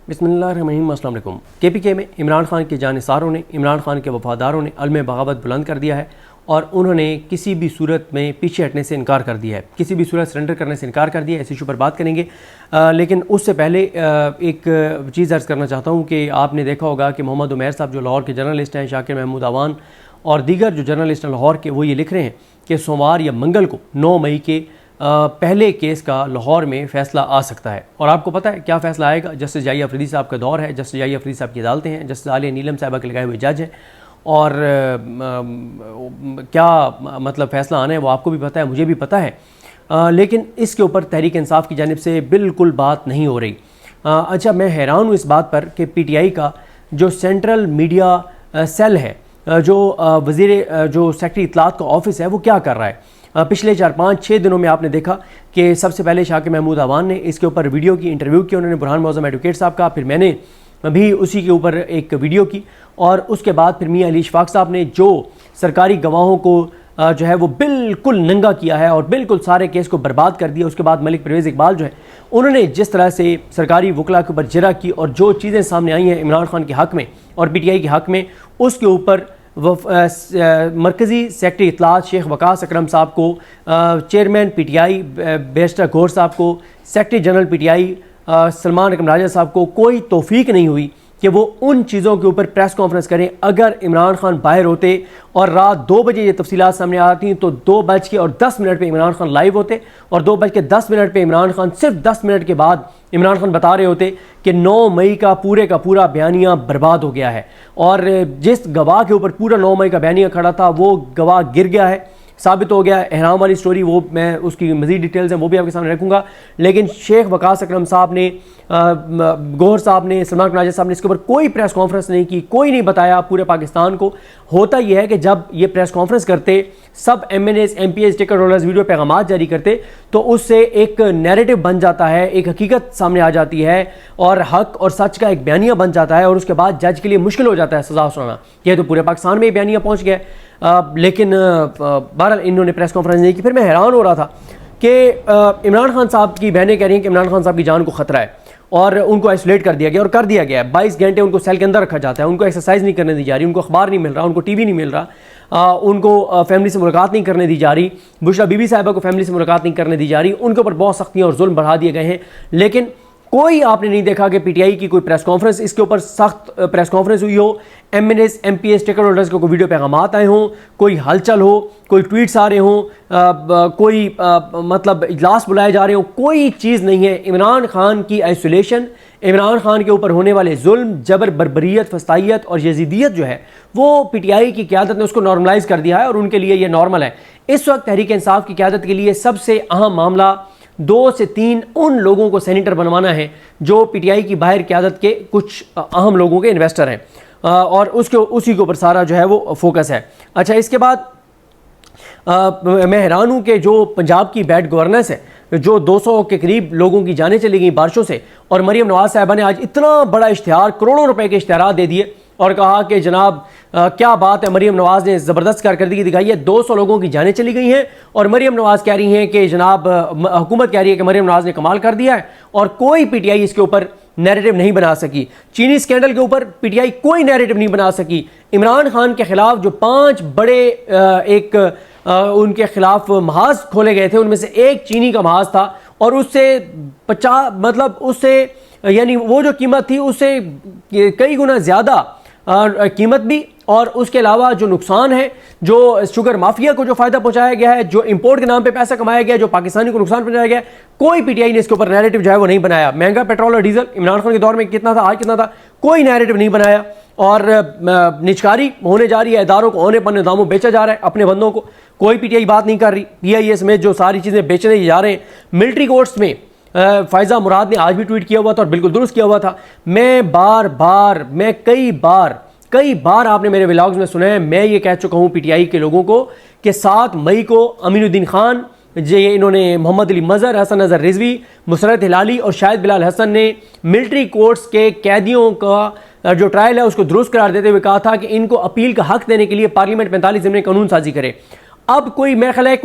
बिस्मिल्लाहिर्रहमानिर्रहीम। अस्सलाम वालेकुम। KPK में इमरान खान के जानिसारों ने, इमरान खान के वफादारों ने अलम बगावत बुलंद कर दिया है और उन्होंने किसी भी सूरत में पीछे हटने से इनकार कर दिया है, किसी भी सूरत सरेंडर करने से इनकार कर दिया है। इस इशू पर बात करेंगे, लेकिन उससे पहले एक चीज़ अर्ज़ करना चाहता हूँ कि आपने देखा होगा कि मोहम्मद उमैर साहब जो लाहौर के जर्नलिस्ट हैं, शाकिर महमूद अवान और दीगर जो जर्नलिस्ट हैं लाहौर के, वो ये लिख रहे हैं कि सोमवार या मंगल को 9 मई के पहले केस का लाहौर में फ़ैसला आ सकता है। और आपको पता है क्या फ़ैसला आएगा? जस्टिस जाहिर अफरीदी साहब का दौर है, जस्टिस जाहिर अफरीदी साहब की अदालतें हैं, जस्टिस आलिया नीलम साहबा के लगाए हुए जज हैं और क्या मतलब फ़ैसला आना है वो आपको भी पता है, मुझे भी पता है, लेकिन इसके ऊपर तहरीक इंसाफ की जानिब से बिल्कुल बात नहीं हो रही। अच्छा, मैं हैरान हूँ इस बात पर कि PTI का जो सेंट्रल मीडिया सेल है, जो वज़ीर जो सेक्रेटरी इत्तलात का ऑफिस है, वो क्या कर रहा है। पिछले 4-5-6 दिनों में आपने देखा कि सबसे पहले शाकिर महमूद अवान ने इसके ऊपर वीडियो की, इंटरव्यू किया उन्होंने बुरहान मौज़म एडवोकेट साहब का, फिर मैंने भी उसी के ऊपर एक वीडियो की और उसके बाद फिर मियां अली इशफाक साहब ने जो सरकारी गवाहों को जो है वो बिल्कुल नंगा किया है और बिल्कुल सारे केस को बर्बाद कर दिया। उसके बाद मलिक परवेज़ इकबाल जो है उन्होंने जिस तरह से सरकारी वकला के ऊपर जरा की और जो चीज़ें सामने आई हैं इमरान खान के हक़ में और PTI के हक़ में, उसके ऊपर मरकज़ी सेक्रेटरी इत्तलात शेख वकास अकरम साहब को, चेयरमैन PTI बैरिस्टर गौर साहब को, सेक्रेटरी जनरल PTI सलमान अकरम राजा साहब को कोई तौफीक नहीं हुई कि वो उन चीज़ों के ऊपर प्रेस कॉन्फ्रेंस करें। अगर इमरान खान बाहर होते और रात 2 बजे ये तफसीलात सामने आती तो 2:10 पे इमरान खान लाइव होते और 2:10 पे इमरान खान सिर्फ 10 मिनट के बाद इमरान खान बता रहे होते कि 9 मई का पूरा बयानिया बर्बाद हो गया है और जिस गवाह के ऊपर पूरा 9 मई का बयानिया खड़ा था वो गवाह गिर गया है, साबित हो गया। एहराम वाली स्टोरी, वो मैं उसकी मज़ीद डिटेल्स हैं वो भी आपके सामने रखूँगा। लेकिन शेख वकास अकरम साहब ने, गौहर साहब ने, सलमान राजा साहब ने इसके ऊपर कोई प्रेस कॉन्फ्रेंस नहीं की, कोई नहीं बताया पूरे पाकिस्तान को। होता यह है कि जब ये प्रेस कॉन्फ्रेंस करते, सब MNAs MPs ticket holders video पैगामात जारी करते तो उससे एक नैरेटिव बन जाता है, एक हकीकत सामने आ जाती है और हक और सच का एक बयानिया बन जाता है और उसके बाद जज के लिए मुश्किल हो जाता है सजा सुनाना। यह तो पूरे पाकिस्तान में बयानिया पहुँच गया, लेकिन बहरहाल इन्होंने प्रेस कॉन्फ्रेंस नहीं की। फिर मैं हैरान हो रहा था कि इमरान खान साहब की बहनें कह रही हैं कि इमरान खान साहब की जान को ख़तरा है और उनको आइसोलेट कर दिया गया और कर दिया गया है। 22 घंटे उनको सेल के अंदर रखा जाता है, उनको एक्सरसाइज नहीं करने दी जा रही, उनको अखबार नहीं मिल रहा, उनको TV नहीं मिल रहा, उनको फैमिली से मुलाकात नहीं करने दी जा रही, बुशरा बीबी साहिबा को फैमिली से मुलाकात नहीं करने दी जा रही, उनके ऊपर बहुत सख्तियाँ और जुल्म बढ़ा दिए गए हैं। लेकिन कोई आपने नहीं देखा कि PTI की कोई प्रेस कॉन्फ्रेंस, इसके ऊपर सख्त प्रेस कॉन्फ्रेंस हुई हो, MNAs MPs टिकट होल्डर्स को कोई वीडियो पैगामात आए हों, कोई हलचल हो, कोई ट्वीट्स आ रहे हों, कोई मतलब इजलास बुलाए जा रहे हों, कोई चीज़ नहीं है। इमरान खान की आइसोलेशन, इमरान खान के ऊपर होने वाले जुल्म, जबर, बर्बरियत, फस्तायत और यजीदियत जो है वो PTI की क़यादत ने उसको नॉर्मलाइज़ कर दिया है और उनके लिए ये नॉर्मल है। इस वक्त तहरीक इंसाफ की क़यादत के लिए सबसे अहम मामला 2 से 3 उन लोगों को सेनेटर बनवाना है जो PTI की बाहर क़यादत के कुछ अहम लोगों के इन्वेस्टर हैं और उसी के ऊपर सारा जो है वो फोकस है। अच्छा, इसके बाद मैं हैरान हूँ कि जो पंजाब की बैड गवर्नेंस है, जो 200 के करीब लोगों की जानें चली गई बारिशों से, और मरीम नवाज साहिबा ने आज इतना बड़ा इश्तिहार, करोड़ों रुपए के इश्तिहार दे दिए और कहा कि जनाब क्या बात है, मरीम नवाज ने ज़बरदस्त कारकर्दगी दिखाई है, 200 लोगों की जानें चली गई हैं और मरीम नवाज कह रही हैं कि जनाब हुकूमत कह रही है कि मरीम नवाज ने कमाल कर दिया है और कोई PTI इसके ऊपर नैरेटिव नहीं बना सकी। चीनी स्कैंडल के ऊपर PTI कोई नैरेटिव नहीं बना सकी। इमरान खान के खिलाफ जो 5 बड़े उनके खिलाफ महाज खोले गए थे, उनमें से एक चीनी का महाज था और उससे 50 मतलब उससे यानी वो जो कीमत थी उससे कई गुना ज़्यादा कीमत भी, और उसके अलावा जो नुकसान है, जो शुगर माफिया को जो फ़ायदा पहुंचाया गया है, जो इंपोर्ट के नाम पे पैसा कमाया गया, जो पाकिस्तानी को नुकसान पहुंचाया गया, कोई PTI ने इसके ऊपर नैरेटिव जो है वो नहीं बनाया। महंगा पेट्रोल और डीजल इमरान खान के दौर में कितना था, आज कितना था, कोई नैरेटिव नहीं बनाया और निचकारी होने जा रही है, इदारों को औने पन्ने दामों बेचा जा रहा है अपने बंदों को, कोई PTI बात नहीं कर रही। PIA समेत जो सारी चीज़ें बेचने जा रहे हैं मिलिट्री कोर्ट्स में, फ़ायज़ा मुराद ने आज भी ट्वीट किया हुआ था और बिल्कुल दुरुस्त किया हुआ था। मैं कई बार आपने मेरे व्लॉग्स में सुना है, मैं ये कह चुका हूँ PTI के लोगों को कि 7 मई को अमीनुद्दीन खान, ये इन्होंने मोहम्मद अली मज़हर, हसन नज़र रिजवी, मुसरत हिलाली और शाहिद बिलाल हसन ने मिलिट्री कोर्ट्स के कैदियों का जो ट्रायल है उसको दुरुस्त करार देते हुए कहा था कि इनको अपील का हक देने के लिए पार्लियामेंट 45 दिन में कानून साजी करे। अब कोई मेरा ख्याल है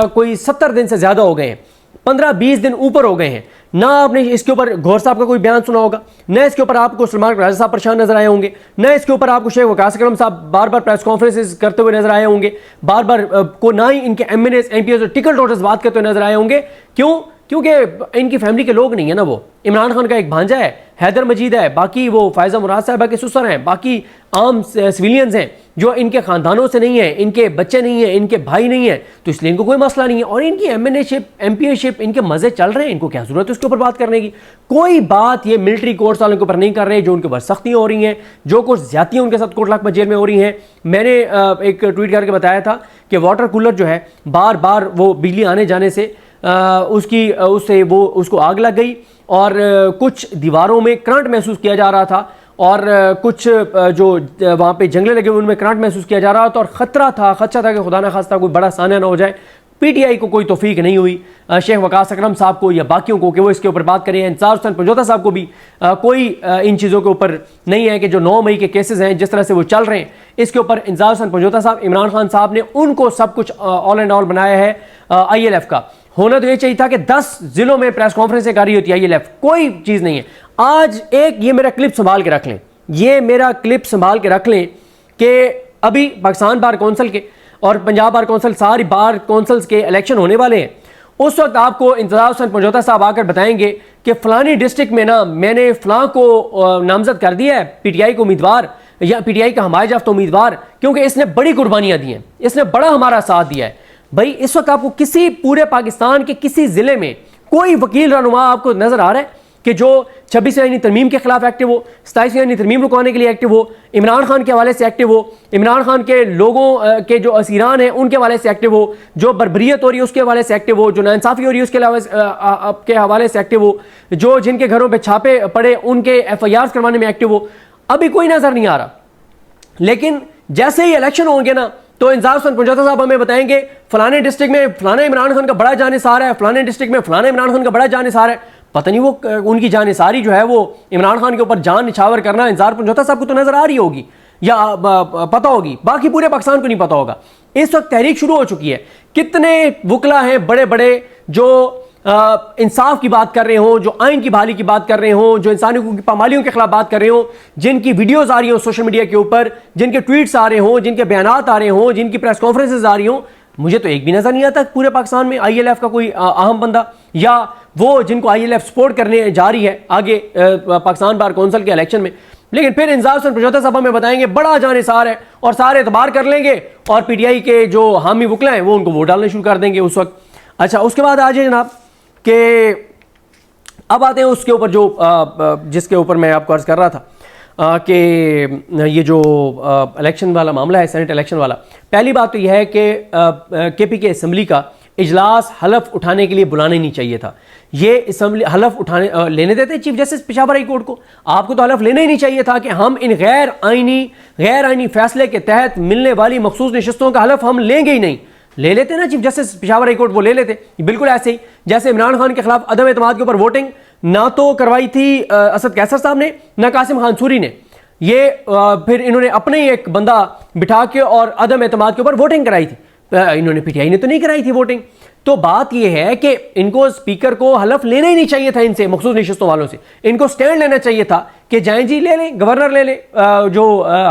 कोई 70 दिन से ज़्यादा हो गए हैं 15-20 दिन ऊपर हो गए हैं, ना आपने इसके ऊपर गौहर साहब का कोई बयान सुना होगा, न इसके ऊपर आपको सलमान राजा साहब परेशान नजर आए होंगे, न इसके ऊपर आपको शेख वकास अकरम साहब बार बार प्रेस कॉन्फ्रेंसेस करते हुए नजर आए होंगे, बार बार को ना ही इनके एमएनएस एमपीएस और टिकट होल्डर्स बात करते हुए नजर आए होंगे। क्यों? क्योंकि इनकी फैमिली के लोग नहीं है ना। वो इमरान खान का एक भांजा है, हैदर मजीद है, बाकी वो फायजा मुराद साहबा के ससुर हैं, बाकी आम सिविलियंस हैं जो इनके खानदानों से नहीं है, इनके बच्चे नहीं है, इनके भाई नहीं है, तो इसलिए इनको कोई मसला नहीं है। और इनकी एमएनएशिप एमपीएशिप इनके मजे चल रहे हैं, इनको क्या जरूरत है उसके ऊपर बात करने की। कोई बात ये मिलिट्री कोर्ट्स वालों के ऊपर नहीं कर रहे, जो उनके ऊपर सख्तियां हो रही हैं, जो कुछ ज्यादतियां उनके साथ कोटलाक जेल में हो रही हैं। मैंने एक ट्वीट करके बताया था कि वाटर कूलर जो है बार बार वो बिजली आने जाने से उसको आग लग गई और कुछ दीवारों में करंट महसूस किया जा रहा था और कुछ जो वहाँ पे जंगले लगे हुए उनमें करंट महसूस किया जा रहा था और खतरा था कि खुदा न खास्ता कोई बड़ा सानिया ना हो जाए। पीटीआई को कोई तौफीक नहीं हुई शेख वकास अकरम साहब को या बाकियों को कि वो इसके ऊपर बात करें। इंसार हुसैन पंजोता साहब को भी कोई इन चीज़ों के ऊपर नहीं है कि जो 9 मई के केसेस हैं जिस तरह से वो चल रहे हैं, इसके ऊपर इंसार हुसैन पंजोता साहब, इमरान खान साहब ने उनको सब कुछ ऑल एंड ऑल बनाया है। ILF का होना तो ये चाहिए था कि 10 जिलों में प्रेस कॉन्फ्रेंसें कर रही होती है ILF, कोई चीज़ नहीं है। आज एक ये मेरा क्लिप संभाल के रख लें, ये मेरा क्लिप संभाल के रख लें कि अभी पाकिस्तान बार कौंसिल के और पंजाब बार कौंसिल, सारी बार कौंसिल्स के इलेक्शन होने वाले हैं। उस वक्त आपको इंतजार हुसैन पंजोता साहब आकर बताएंगे कि फलानी डिस्ट्रिक्ट में ना मैंने फलां को नामजद कर दिया है PTI को उम्मीदवार या PTI का हमारे याफ्ता उम्मीदवार, क्योंकि इसने बड़ी कुर्बानियां दी हैं, इसने बड़ा हमारा साथ दिया है। भाई इस वक्त आपको किसी पूरे पाकिस्तान के किसी जिले में कोई वकील रहनुमा आपको नजर आ रहा है कि जो 26वीं आईनी तरमीम के खिलाफ एक्टिव हो, 27वीं आईनी तरमीम रुकवाने के लिए एक्टिव हो, इमरान खान के हवाले से एक्टिव हो, इमरान खान के लोगों के जो असीरान हैं उनके हवाले से एक्टिव हो, जो बर्बरियत हो रही है उसके हवाले से एक्टिव हो, जो नाइंसाफ़ी हो रही है उसके हवाले से एक्टिव हो, जो जिनके घरों पर छापे पड़े उनके FIRs करवाने में एक्टिव हो। अभी कोई नजर नहीं आ रहा, लेकिन जैसे ही इलेक्शन होंगे ना तो इंसार हुसैन पंजोता साहब हमें बताएंगे फलाने डिस्ट्रिक्ट में फलाना इमरान खान का बड़ा जानिसार है, फलाने डिस्ट्रिक्ट में फलाना इमरान खान का बड़ा जानिसार है। पता नहीं वो उनकी जानिसारी जो है वो इमरान खान के ऊपर जान निछावर करना इंसार पंजोता साहब को तो नजर आ रही होगी या पता होगी, बाकी पूरे पाकिस्तान को नहीं पता होगा। इस वक्त तहरीक शुरू हो चुकी है, कितने वकला हैं बड़े बड़े जो इंसाफ की बात कर रहे हो, जो आइन की बहाली की बात कर रहे हो, जो इंसानी की पामालियों के खिलाफ बात कर रहे हो, जिनकी वीडियोस आ रही हो सोशल मीडिया के ऊपर, जिनके ट्वीट्स आ रहे हो, जिनके बयानात आ रहे हो, जिनकी प्रेस कॉन्फ्रेंसेज आ रही हो। मुझे तो एक भी नजर नहीं आता पूरे पाकिस्तान में ILF का कोई अहम बंदा या वो जिनको ILF सपोर्ट करने जा रही है आगे पाकिस्तान बार कौंसिल के इलेक्शन में। लेकिन फिर इंसार हुसैन पंजोता साहब में बताएंगे बड़ा जानिसार है और सारे एतबार कर लेंगे और PTI के जो हामी वकला हैं वो उनको वोट डालने शुरू कर देंगे उस वक्त। अच्छा, उसके बाद आ जाए जनाब कि अब आते हैं उसके ऊपर जो जिसके ऊपर मैं आपको अर्ज कर रहा था कि ये जो इलेक्शन वाला मामला है, सेनेट इलेक्शन वाला। पहली बात तो यह है कि KPK असम्बली का इजलास हलफ उठाने के लिए बुलाना ही नहीं चाहिए था। ये असम्बली हलफ उठाने लेने देते chief justice Peshawar high court को, आपको तो हलफ लेना ही नहीं चाहिए था कि हम इन गैर आइनी फैसले के तहत मिलने वाली मखसूस नशिस्तों का हलफ हम लेंगे ही नहीं। ले लेते ना chief justice Peshawar high court, वो ले लेते। बिल्कुल ऐसे ही जैसे इमरान खान के खिलाफ अदम एतमाद के ऊपर वोटिंग ना तो करवाई थी असद कैसर साहब ने, ना कासिम खान सूरी ने, ये फिर इन्होंने अपने ही एक बंदा बिठा के और अदम एतमाद के ऊपर वोटिंग कराई थी। इन्होंने PTI ने तो नहीं कराई थी वोटिंग। तो बात यह है कि इनको स्पीकर को हलफ लेना ही नहीं चाहिए था इनसे, मखसूस नशिस्तों वालों से। इनको स्टैंड लेना चाहिए था कि जाएं जी ले लें, गवर्नर ले ले जो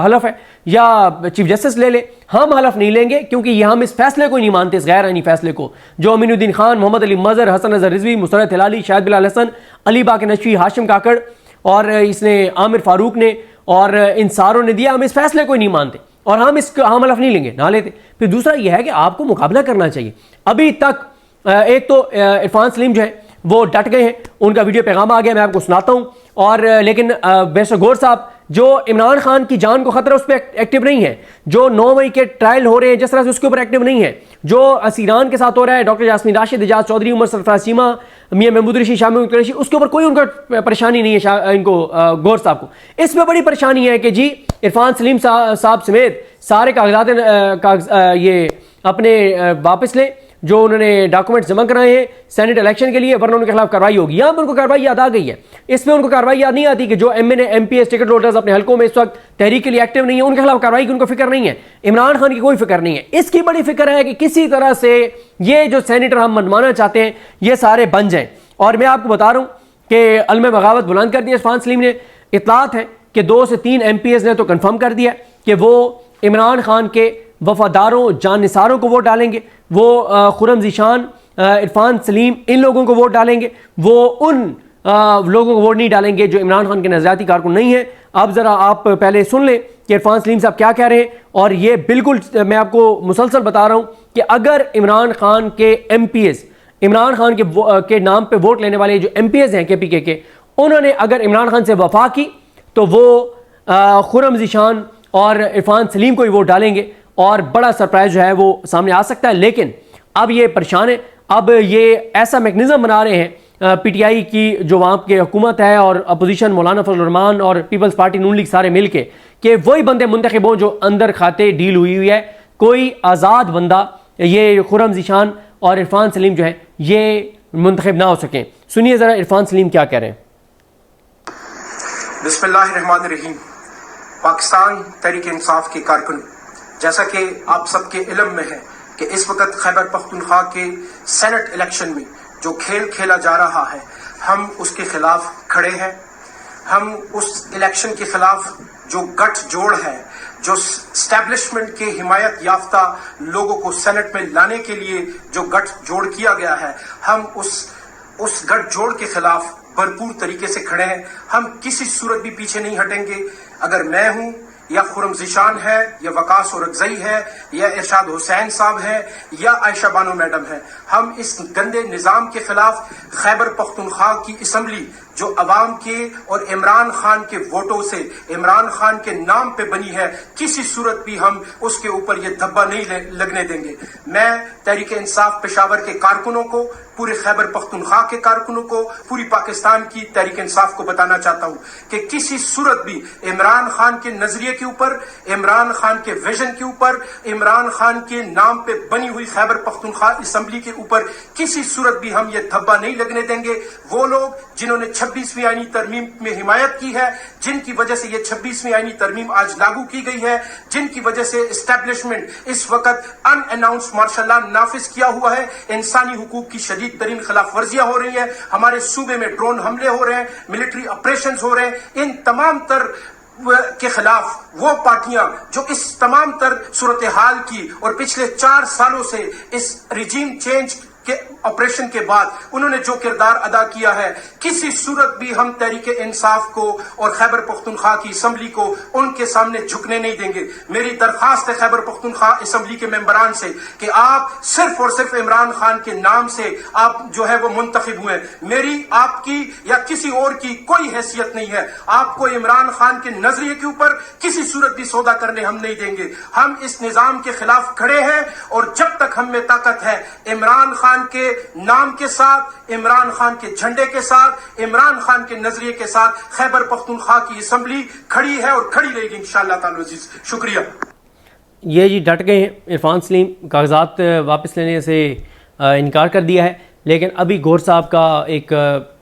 हलफ है, या चीफ जस्टिस ले ले, हम हलफ नहीं लेंगे क्योंकि ये हम इस फैसले को नहीं मानते, इस गैर आइनी फैसले को जो अमीनुद्दीन खान, मोहम्मद अली मजहर, हसन अजहर रिजवी, मुसरत हिलाली, शाहिद बिलाल हसन, अली बाकी नशवी, हाशिम काकड़ और इसने आमिर फारूक ने और इन सारों ने दिया। हम इस फैसले को नहीं मानते और हम हम हलफ नहीं लेंगे, ना लेते। फिर दूसरा यह है कि आपको मुकाबला करना चाहिए। अभी तक एक तो इरफान सलीम जो है वो डट गए हैं, उनका वीडियो पैगाम आ गया, मैं आपको सुनाता हूं। और लेकिन बैरिस्टर गौहर साहब जो इमरान खान की जान को खतरा उस पर एक्टिव नहीं है, जो 9 मई के ट्रायल हो रहे हैं जिस तरह से उसके ऊपर एक्टिव नहीं है, जो असीरान के साथ हो रहा है, डॉक्टर यास्मीन राशिद, एजाज चौधरी, उमर सरफराज चीमा, मियां महमूद रशीद, शाह महमूद कुरैशी, उसके ऊपर कोई उनका परेशानी नहीं है। इनको गौहर साहब को इसमें बड़ी परेशानी है कि जी इरफान सलीम साहब समेत सारे कागजात ये अपने वापस लें, जो उन्होंने डॉक्यूमेंट जमा कराए हैं सेनेट इलेक्शन के लिए, वरना उनके खिलाफ कार्रवाई होगी। यहाँ पर उनको कार्रवाई याद आ गई है, इसमें उनको कार्रवाई याद नहीं आती कि जो MPS टिकट होल्डर्स अपने हल्कों में इस वक्त तहरीक के लिए एक्टिव नहीं है, उनके खिलाफ कार्रवाई की उनको फिक्र नहीं है। इमरान खान की कोई फिक्र नहीं है। इसकी बड़ी फिक्र है कि किसी तरह से ये जो सेनेटर हम मनवाना चाहते हैं ये सारे बन जाएं। और मैं आपको बता रहा हूँ कि अलम बगावत बुलंद कर दिया इरफान सलीम ने। इतलात है कि 2 से 3 MPs ने तो कंफर्म कर दिया कि वो इमरान खान के वफादारों जाननिसारों को वोट डालेंगे, वो खुर्रम ज़ीशान, इरफान सलीम, इन लोगों को वोट डालेंगे, वो उन लोगों को वोट नहीं डालेंगे जो इमरान खान के नज़रियाती कारकुन नहीं है। अब ज़रा आप पहले सुन लें कि इरफान सलीम साहब क्या कह रहे हैं। और ये बिल्कुल मैं आपको मुसलसल बता रहा हूँ कि अगर इमरान खान के MPs, इमरान खान के नाम पे वोट लेने वाले जो MPs हैं KPK के, उन्होंने अगर इमरान खान से वफा की तो वो खुर्रम ज़ीशान और इरफान सलीम को ही वोट डालेंगे और बड़ा सरप्राइज जो है वो सामने आ सकता है। लेकिन अब ये परेशान है, अब ये ऐसा मैकेनिज्म बना रहे हैं PTI की जो वहाँ की हुकूमत है और अपोजिशन मौलाना फजल रहमान और पीपल्स पार्टी नून लीग सारे मिल के, कि वही बंदे मुंतखब हों जो अंदर खाते डील हुई है। कोई आज़ाद बंदा ये खुर्रम ज़ीशान और इरफान सलीम जो है ये मुंतखब ना हो सकें। सुनिए ज़रा इरफान सलीम क्या कह रहे हैं। बिस्मिल्लाहिर्रहमानिर्रहीम। पाकिस्तान तहरीक इंसाफ के कारकुन, जैसा कि आप सबके इल्म में है कि इस वक्त खैबर पख्तूनख्वा के सेनेट इलेक्शन में जो खेल खेला जा रहा है, हम उसके खिलाफ खड़े हैं। हम उस इलेक्शन के खिलाफ जो गठजोड़ है, जो स्टैब्लिशमेंट के हिमायत याफ्ता लोगों को सेनेट में लाने के लिए जो गठजोड़ किया गया है, हम उस गठजोड़ के खिलाफ भरपूर तरीके से खड़े हैं। हम किसी सूरत भी पीछे नहीं हटेंगे। अगर मैं हूं या खुर्रम ज़ीशान है या वकास औरकज़ई है या इरशाद हुसैन साहब है या आयशा बानो मैडम है, हम इस गंदे निज़ाम के खिलाफ खैबर पख्तूनख्वा की असम्बली जो अवाम के और इमरान खान के वोटों से इमरान खान के नाम पे बनी है, किसी सूरत भी हम उसके ऊपर ये धब्बा नहीं लगने देंगे। मैं तहरीक इंसाफ पेशावर के कारकुनों को, पूरे खैबर पख्तूनख्वा के कारकुनों को, पूरी पाकिस्तान की तहरीक इंसाफ को बताना चाहता हूं कि किसी सूरत भी इमरान खान के नजरिए के ऊपर, इमरान खान के विजन के ऊपर, इमरान खान के नाम पे बनी हुई खैबर पख्तूनख्वा असम्बली के ऊपर किसी सूरत भी हम ये धब्बा नहीं लगने देंगे। वो लोग जिन्होंने 26वीं आईनी तरमीम में हिमायत की है, जिनकी वजह से ये 26वीं आईनी तरमीम आज लागू की गई है, जिनकी वजह से एस्टेब्लिशमेंट इस वक्त अनअनाउंस मार्शल लॉ नाफिज किया हुआ है, इंसानी हुकूक की शदीद तरीन खिलाफ वर्जियां हो रही है, हमारे सूबे में ड्रोन हमले हो रहे हैं, मिलिट्री ऑपरेशंस हो रहे हैं, इन तमाम तर के खिलाफ वो पार्टियां जो इस तमाम तर सूरत हाल की और पिछले 4 सालों से इस रिजीम चेंज के ऑपरेशन के बाद उन्होंने जो किरदार अदा किया है, किसी सूरत भी हम तहरीक इंसाफ को और खैबर पख्तूनख्वा की असम्बली को उनके सामने झुकने नहीं देंगे। मेरी दरखास्त है खैबर पख्तूनख्वा असम्बली के मेंबरान से कि आप सिर्फ और सिर्फ इमरान खान के नाम से आप जो है वो मुंतखब हुए। मेरी, आपकी या किसी और की कोई हैसियत नहीं है। आपको इमरान खान के नजरिए के ऊपर किसी सूरत भी सौदा करने हम नहीं देंगे। हम इस निजाम के खिलाफ खड़े हैं और जब तक हम में ताकत है, इमरान खान के नाम के साथ, इमरान खान के झंडे के साथ, इमरान खान के नजरिए के साथ खैबर पख्तूनख्वा की असम्बली खड़ी है और खड़ी रहेगी इंशाअल्लाह ताला अज़ीज़। शुक्रिया। ये जी डट गए हैं इरफान सलीम, कागजात वापस लेने से इनकार कर दिया है। लेकिन अभी गौर साहब का एक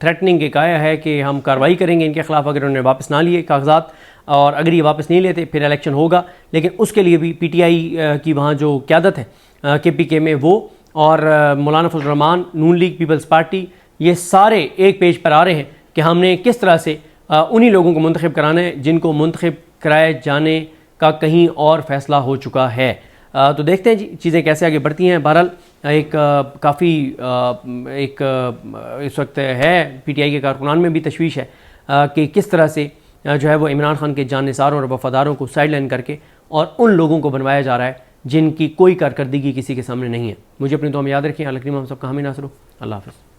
थ्रेटनिंग एक आया है कि हम कार्रवाई करेंगे इनके खिलाफ अगर उन्होंने वापस ना लिए कागजात, और अगर ये वापस नहीं लेते फिर इलेक्शन होगा। लेकिन उसके लिए भी PTI की वहाँ जो क़यादत है KPK में, वो और मौलाना फजल रहमान, नून लीग, पीपल्स पार्टी, ये सारे एक पेज पर आ रहे हैं कि हमने किस तरह से उन्हीं लोगों को मुंतखब कराना है जिनको मुंतखब कराए जाने का कहीं और फैसला हो चुका है। तो देखते हैं जी चीज़ें कैसे आगे बढ़ती हैं। बहरहाल एक काफ़ी इस वक्त है PTI के कारकुनान में भी तशवीश है कि किस तरह से जो है वो इमरान खान के जाननिसारों और वफादारों को साइड लाइन करके और उन लोगों को बनवाया जा रहा है जिनकी कोई कारकर्दगी किसी के सामने नहीं है। मुझे अपनी दुआ में याद रखें। अल्लाह करीम हम सबका हामी नासर हो। अल्लाह हाफ़िज़।